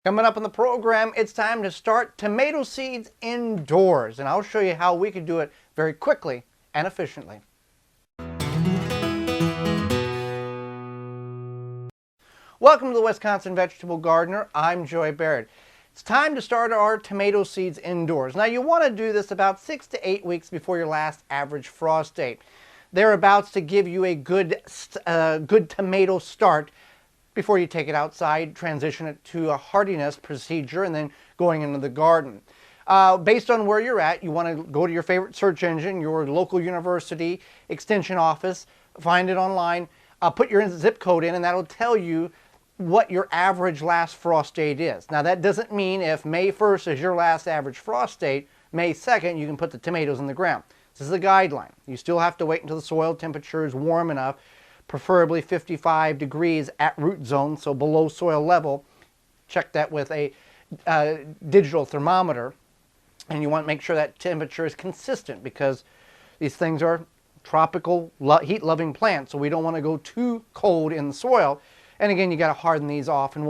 Coming up in the program, it's time to start tomato seeds indoors, and I'll show you how we can do it very quickly and efficiently. Welcome to the Wisconsin Vegetable Gardener. I'm Joy Baird. It's time to start our tomato seeds indoors. Now you want to do this about 6 to 8 weeks before your last average frost date. Thereabouts to give you a good tomato start before you take it outside, transition it to a hardiness procedure, and then going into the garden. Based on where you're at, you want to go to your favorite search engine, your local university, extension office, find it online, put your zip code in, and that'll tell you what your average last frost date is. Now that doesn't mean if May 1st is your last average frost date, May 2nd you can put the tomatoes in the ground. This is a guideline. You still have to wait until the soil temperature is warm enough, preferably 55 degrees at root zone, so below soil level. Check that with a digital thermometer, and you want to make sure that temperature is consistent because these things are tropical heat-loving plants, so we don't want to go too cold in the soil. And again, you got to harden these off, and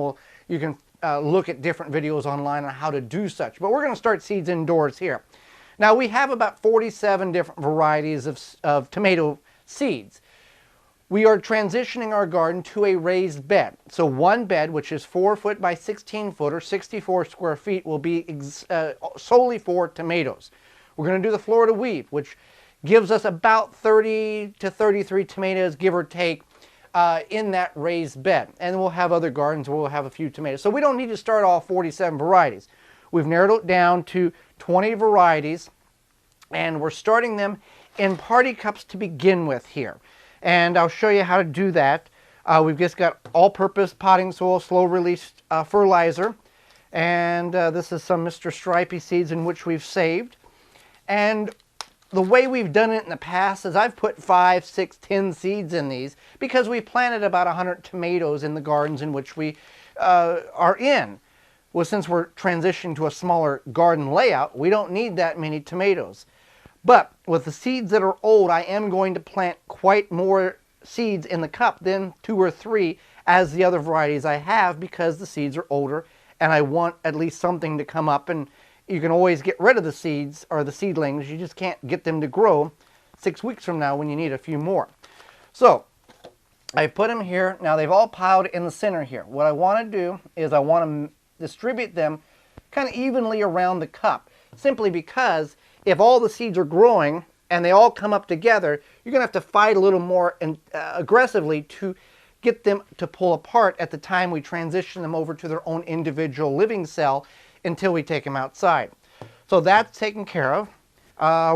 you can look at different videos online on how to do such. But we're going to start seeds indoors here. Now we have about 47 different varieties of tomato seeds. We are transitioning our garden to a raised bed. So one bed, which is 4 foot by 16 foot or 64 square feet, will be solely for tomatoes. We're going to do the Florida weave, which gives us about 30 to 33 tomatoes, give or take, in that raised bed. And we'll have other gardens where we'll have a few tomatoes. So we don't need to start all 47 varieties. We've narrowed it down to 20 varieties, and we're starting them in party cups to begin with here. And I'll show you how to do that. We've just got all-purpose potting soil, slow-release fertilizer. And this is some Mr. Stripey seeds in which we've saved. And the way we've done it in the past is I've put 5, 6, 10 seeds in these because we planted about 100 tomatoes in the gardens in which we are in. Well, since we're transitioning to a smaller garden layout, we don't need that many tomatoes. But with the seeds that are old, I am going to plant quite more seeds in the cup than 2 or 3 as the other varieties I have because the seeds are older and I want at least something to come up. And you can always get rid of the seeds or the seedlings. You just can't get them to grow 6 weeks from now when you need a few more. So I put them here. Now they've all piled in the center here. What I want to do is I want to distribute them kind of evenly around the cup, simply because if all the seeds are growing and they all come up together, you're going to have to fight a little more aggressively to get them to pull apart at the time we transition them over to their own individual living cell until we take them outside. So that's taken care of.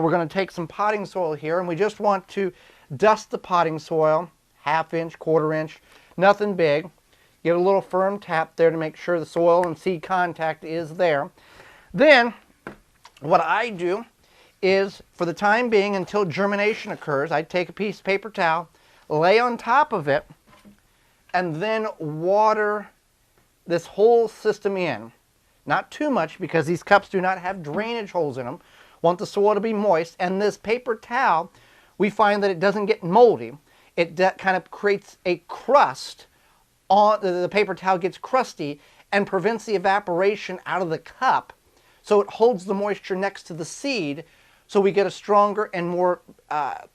We're going to take some potting soil here, and we just want to dust the potting soil, 1/2 inch, 1/4 inch, nothing big. Give it a little firm tap there to make sure the soil and seed contact is there. Then what I do is, for the time being until germination occurs, I take a piece of paper towel, lay on top of it, and then water this whole system in. Not too much because these cups do not have drainage holes in them. Want the soil to be moist, and this paper towel, we find that it doesn't get moldy. It kind of creates a crust on the paper towel, gets crusty and prevents the evaporation out of the cup, so it holds the moisture next to the seed, so we get a stronger and more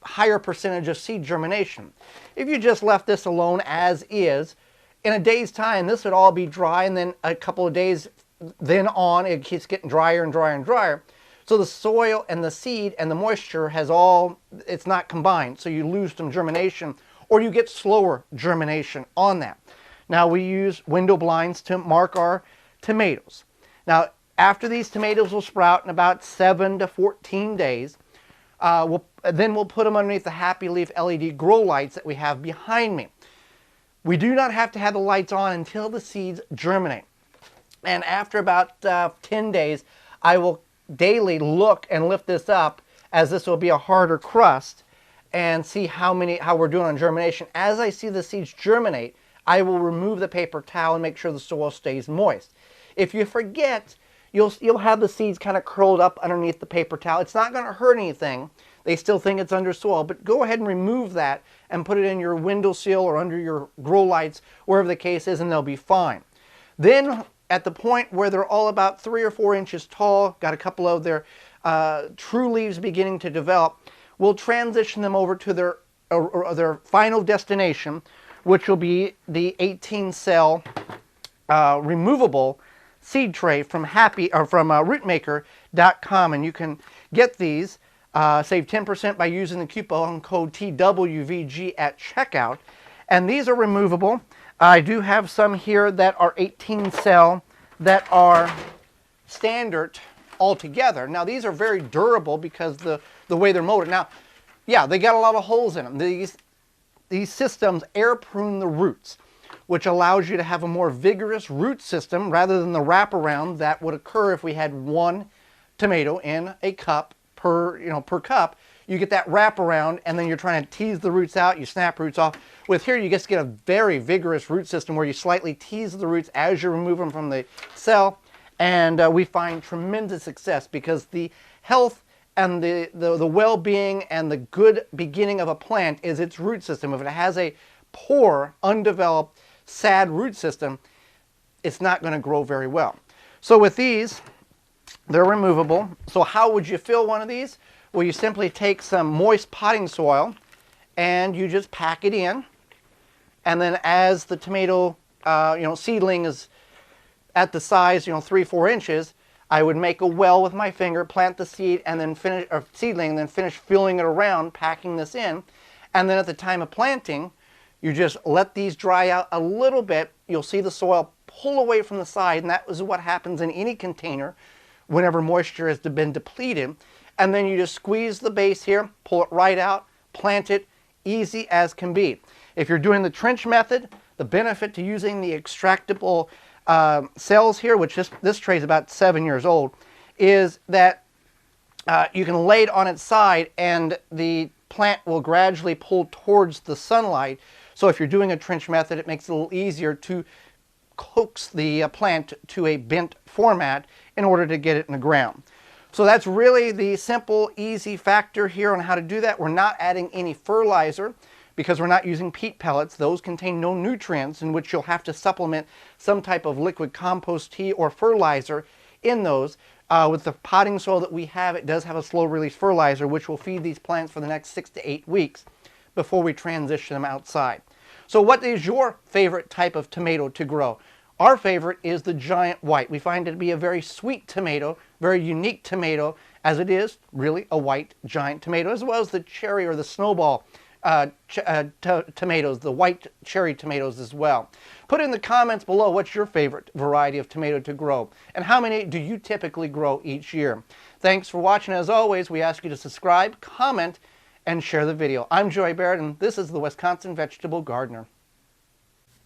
higher percentage of seed germination. If you just left this alone as is, in a day's time this would all be dry, and then a couple of days then on it keeps getting drier and drier and drier. So the soil and the seed and the moisture it's not combined, so you lose some germination or you get slower germination on that. Now we use window blinds to mark our tomatoes. Now after these tomatoes will sprout in about 7 to 14 days, then we'll put them underneath the Happy Leaf LED grow lights that we have behind me. We do not have to have the lights on until the seeds germinate. And after about 10 days, I will daily look and lift this up, as this will be a harder crust, and see how we're doing on germination. As I see the seeds germinate, I will remove the paper towel and make sure the soil stays moist. If you forget, you'll have the seeds kind of curled up underneath the paper towel. It's not going to hurt anything. They still think it's under soil, but go ahead and remove that and put it in your windowsill or under your grow lights, wherever the case is, and they'll be fine. Then at the point where they're all about 3 or 4 inches tall, got a couple of their true leaves beginning to develop, we'll transition them over to their final destination, which will be the 18-cell removable seed tray from rootmaker.com, and you can get these, save 10% by using the coupon code TWVG at checkout. And these are removable. I do have some here that are 18-cell that are standard altogether. Now these are very durable because the way they're molded. Now, yeah, they got a lot of holes in them. These systems air prune the roots, which allows you to have a more vigorous root system rather than the wraparound that would occur if we had one tomato in a cup per cup. You get that wraparound, and then you're trying to tease the roots out, you snap roots off. With here, you just get a very vigorous root system where you slightly tease the roots as you remove them from the cell, and we find tremendous success because the health and the well-being and the good beginning of a plant is its root system. If it has a poor, undeveloped, sad root system, it's not going to grow very well. So with these, they're removable. So how would you fill one of these? Well, you simply take some moist potting soil and you just pack it in, and then as the tomato seedling is at the size 3-4 inches, I would make a well with my finger, plant the seed, and then finish filling it around, packing this in. And then at the time of planting, you just let these dry out a little bit. You'll see the soil pull away from the side, and that is what happens in any container whenever moisture has been depleted. And then you just squeeze the base here, pull it right out, plant it, easy as can be. If you're doing the trench method, the benefit to using the extractable cells here, which this tray is about 7 years old, is that you can lay it on its side and the plant will gradually pull towards the sunlight. So if you're doing a trench method, it makes it a little easier to coax the plant to a bent format in order to get it in the ground. So that's really the simple, easy factor here on how to do that. We're not adding any fertilizer because we're not using peat pellets. Those contain no nutrients, in which you'll have to supplement some type of liquid compost tea or fertilizer in those. With the potting soil that we have, it does have a slow-release fertilizer, which will feed these plants for the next 6 to 8 weeks before we transition them outside. So what is your favorite type of tomato to grow? Our favorite is the giant white. We find it to be a very sweet tomato, very unique tomato, as it is really a white giant tomato, as well as the cherry or the snowball tomatoes, the white cherry tomatoes as well. Put in the comments below what's your favorite variety of tomato to grow, and how many do you typically grow each year. Thanks for watching. As always, we ask you to subscribe, comment, and share the video. I'm Joy Barrett, and this is the Wisconsin Vegetable Gardener.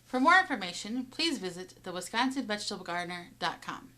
For more information, please visit thewisconsinvegetablegardener.com.